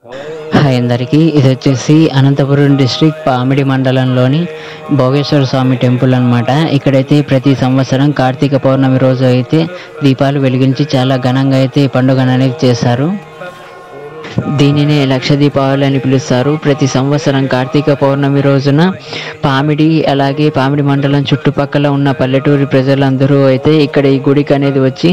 Hi అందరికీ, ఇది వచ్చేసి అనంతపురం డిస్ట్రిక్ట్ పామిడి మండలంలోని భోగేశ్వర స్వామి టెంపుల్ అనమాట. ఇక్కడైతే ప్రతి సంవత్సరం కార్తీక పౌర్ణమి రోజు అయితే దీపాలు వెలిగించి చాలా ఘనంగా అయితే ఈ పండుగ అనేది చేస్తారు. దీనినే లక్ష దీపావళి అని పిలుస్తారు. ప్రతి సంవత్సరం కార్తీక పౌర్ణమి రోజున పామిడి అలాగే పామిడి మండలం చుట్టుపక్కల ఉన్న పల్లెటూరి ప్రజలందరూ అయితే ఇక్కడ ఈ గుడికి అనేది వచ్చి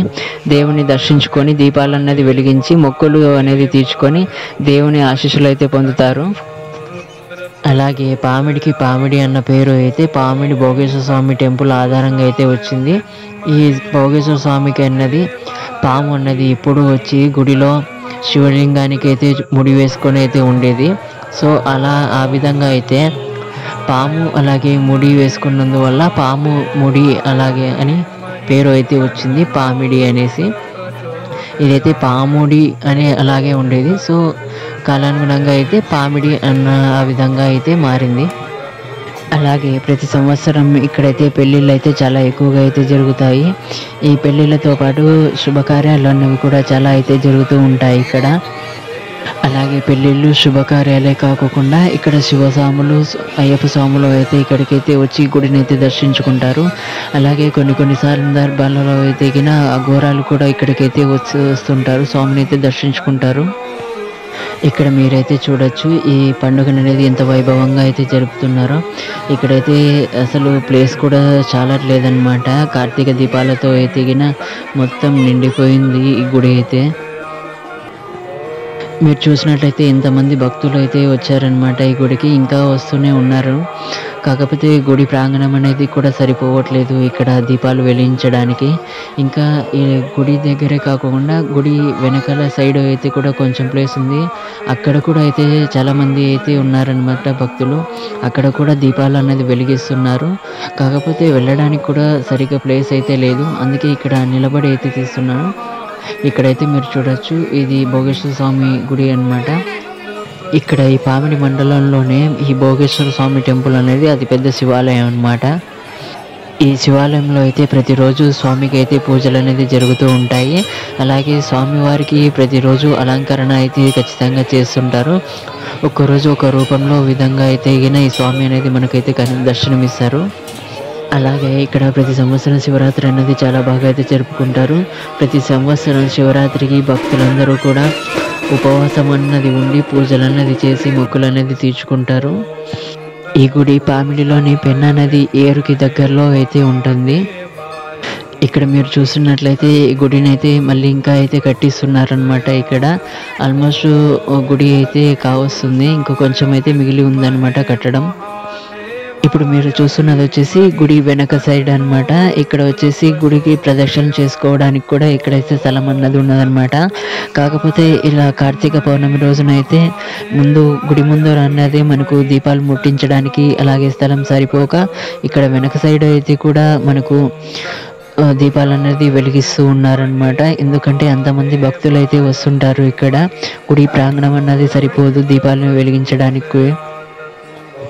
దేవుని దర్శించుకొని దీపాలు అనేది వెలిగించి మొక్కులు అనేది తీర్చుకొని దేవుని ఆశీస్సులు అయితే పొందుతారు. అలాగే పామిడి అన్న పేరు అయితే పామిడి భోగేశ్వర స్వామి టెంపుల్ ఆధారంగా అయితే వచ్చింది. ఈ భోగేశ్వర స్వామికి అన్నది పాము అన్నది ఇప్పుడు వచ్చి గుడిలో శివలింగానికి అయితే ముడి వేసుకొని అయితే ఉండేది. సో అలా ఆ విధంగా అయితే పాము అలాగే ముడి వేసుకున్నందువల్ల పాము ముడి అలాగే అని పేరు అయితే వచ్చింది, పామిడి అనేసి. ఇదైతే పాముడి అని అలాగే ఉండేది. సో కాలానుగుణంగా అయితే పామిడి అన్న ఆ విధంగా అయితే మారింది. అలాగే ప్రతి సంవత్సరం ఇక్కడైతే పెళ్ళిళ్ళు అయితే చాలా ఎక్కువగా అయితే జరుగుతాయి. ఈ పెళ్ళిళ్ళతో పాటు శుభకార్యాలు అన్నవి కూడా చాలా అయితే జరుగుతూ ఉంటాయి ఇక్కడ. అలాగే పెళ్ళిళ్ళు శుభకార్యాలే కాకుండా ఇక్కడ శివస్వాములు అయ్యప్ప స్వాములు అయితే ఇక్కడికైతే వచ్చి గుడిని అయితే దర్శించుకుంటారు. అలాగే కొన్ని సందర్భాలలో అయితే ఆ ఘోరాలు కూడా ఇక్కడికైతే వస్తుంటారు, స్వామిని అయితే దర్శించుకుంటారు. ఇక్కడ మీరైతే చూడొచ్చు ఈ పండుగను అనేది ఎంత వైభవంగా అయితే జరుపుతున్నారో. ఇక్కడైతే అసలు ప్లేస్ కూడా చాలా లేదనమాట. కార్తీక దీపాలతో అయితే మొత్తం నిండిపోయింది ఈ గుడి అయితే. మీరు చూసినట్లయితే ఎంతమంది భక్తులు అయితే వచ్చారనమాట ఈ గుడికి, ఇంకా వస్తూనే ఉన్నారు. కాకపోతే గుడి ప్రాంగణం అనేది కూడా సరిపోవట్లేదు ఇక్కడ దీపాలు వెలిగించడానికి. ఇంకా ఈ గుడి దగ్గరే కాకుండా గుడి వెనకాల సైడ్ అయితే కూడా కొంచెం ప్లేస్ ఉంది, అక్కడ కూడా అయితే చాలామంది అయితే ఉన్నారనమాట భక్తులు. అక్కడ కూడా దీపాలు అనేది వెలిగిస్తున్నారు. కాకపోతే వెళ్ళడానికి కూడా సరిగ్గా ప్లేస్ అయితే లేదు, అందుకే ఇక్కడ నిలబడి అయితే తీస్తున్నాను. ఇక్కడైతే మీరు చూడొచ్చు, ఇది భోగేశ్వర స్వామి గుడి అన్నమాట. ఇక్కడ ఈ పామిడి మండలంలోనే ఈ భోగేశ్వర స్వామి టెంపుల్ అనేది అతి పెద్ద శివాలయం అన్నమాట. ఈ శివాలయంలో అయితే ప్రతిరోజు స్వామికి అయితే పూజలు అనేది జరుగుతూ ఉంటాయి. అలాగే స్వామివారికి ప్రతిరోజు అలంకరణ అయితే ఖచ్చితంగా చేస్తుంటారు. ఒక్కరోజు ఒక రూపంలో విధంగా అయితే ఈ స్వామి అనేది మనకైతే దర్శనమిస్తారు. అలాగే ఇక్కడ ప్రతి సంవత్సరం శివరాత్రి అనేది చాలా బాగా అయితే జరుపుకుంటారు. ప్రతి సంవత్సరం శివరాత్రికి భక్తులందరూ కూడా ఉపవాసం అన్నది ఉండి పూజలు అన్నది చేసి మొక్కులు అనేది తీర్చుకుంటారు. ఈ గుడి పామిడిలోని పెన్నా నది ఏరుకి దగ్గరలో అయితే ఉంటుంది. ఇక్కడ మీరు చూస్తున్నట్లయితే ఈ గుడిని అయితే మళ్ళీ ఇంకా అయితే కట్టిస్తున్నారనమాట. ఇక్కడ ఆల్మోస్ట్ గుడి అయితే కావస్తుంది, ఇంకో కొంచెం అయితే మిగిలి ఉందన్నమాట కట్టడం. ఇప్పుడు మీరు చూస్తున్నది వచ్చేసి గుడి వెనక సైడ్ అనమాట. ఇక్కడ వచ్చేసి గుడికి ప్రదక్షిణ చేసుకోవడానికి కూడా ఇక్కడైతే స్థలం అన్నది ఉన్నదనమాట. కాకపోతే ఇలా కార్తీక పౌర్ణమి రోజున అయితే గుడి ముందు అన్నది మనకు దీపాలు ముట్టించడానికి అలాగే స్థలం సరిపోక ఇక్కడ వెనక సైడ్ అయితే కూడా మనకు దీపాలు అనేది వెలిగిస్తూ ఉన్నారనమాట. ఎందుకంటే అంతమంది భక్తులు అయితే వస్తుంటారు. ఇక్కడ గుడి ప్రాంగణం అన్నది సరిపోదు దీపాలను వెలిగించడానికి.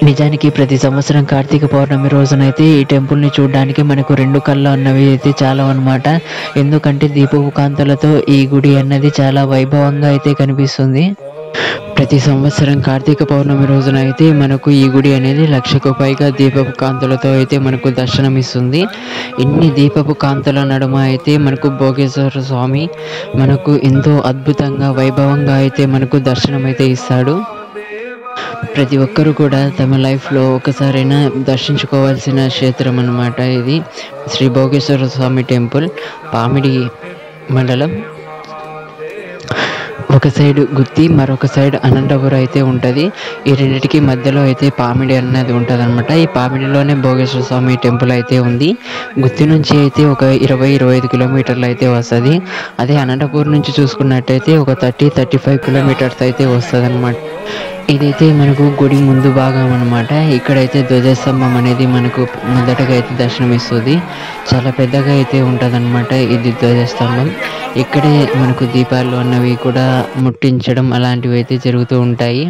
నిజానికి ప్రతి సంవత్సరం కార్తీక పౌర్ణమి రోజునైతే ఈ టెంపుల్ని చూడడానికి మనకు 2 కళ్ళు అన్నవి అయితే చాలా అనమాట. ఎందుకంటే దీపపు కాంతులతో ఈ గుడి అన్నది చాలా వైభవంగా అయితే కనిపిస్తుంది. ప్రతి సంవత్సరం కార్తీక పౌర్ణమి రోజున అయితే మనకు ఈ గుడి అనేది 1,00,000కు పైగా దీపపు కాంతులతో అయితే మనకు దర్శనమిస్తుంది. ఇన్ని దీపపు కాంతుల నడుమ అయితే మనకు భోగేశ్వర స్వామి మనకు ఎంతో అద్భుతంగా వైభవంగా అయితే మనకు దర్శనం అయితే ఇస్తాడు. ప్రతి ఒక్కరు కూడా తమ లైఫ్లో ఒకసారైనా దర్శించుకోవాల్సిన క్షేత్రం అన్నమాట ఇది శ్రీ భోగేశ్వర స్వామి టెంపుల్, పామిడి మండలం. ఒక సైడ్ గుత్తి, మరొక సైడ్ అనంతపురం అయితే ఉంటుంది. ఈ రెండింటికి మధ్యలో అయితే పామిడి అన్నది ఉంటుంది అనమాట. ఈ పామిడిలోనే భోగేశ్వర స్వామి టెంపుల్ అయితే ఉంది. గుత్తి నుంచి అయితే ఒక 20-25 కిలోమీటర్లు అయితే వస్తుంది. అదే అనంతపురం నుంచి చూసుకున్నట్టయితే ఒక 30-35 కిలోమీటర్స్ అయితే వస్తుంది అనమాట. ఇదైతే మనకు గుడి ముందు భాగం అనమాట. ఇక్కడైతే ధ్వజస్తంభం అనేది మనకు మొదటగా అయితే దర్శనమిస్తుంది. చాలా పెద్దగా అయితే ఉంటుంది అనమాట ఇది ధ్వజస్తంభం. ఇక్కడే మనకు దీపాలు అన్నవి కూడా ముట్టించడం అలాంటివి అయితే జరుగుతూ ఉంటాయి.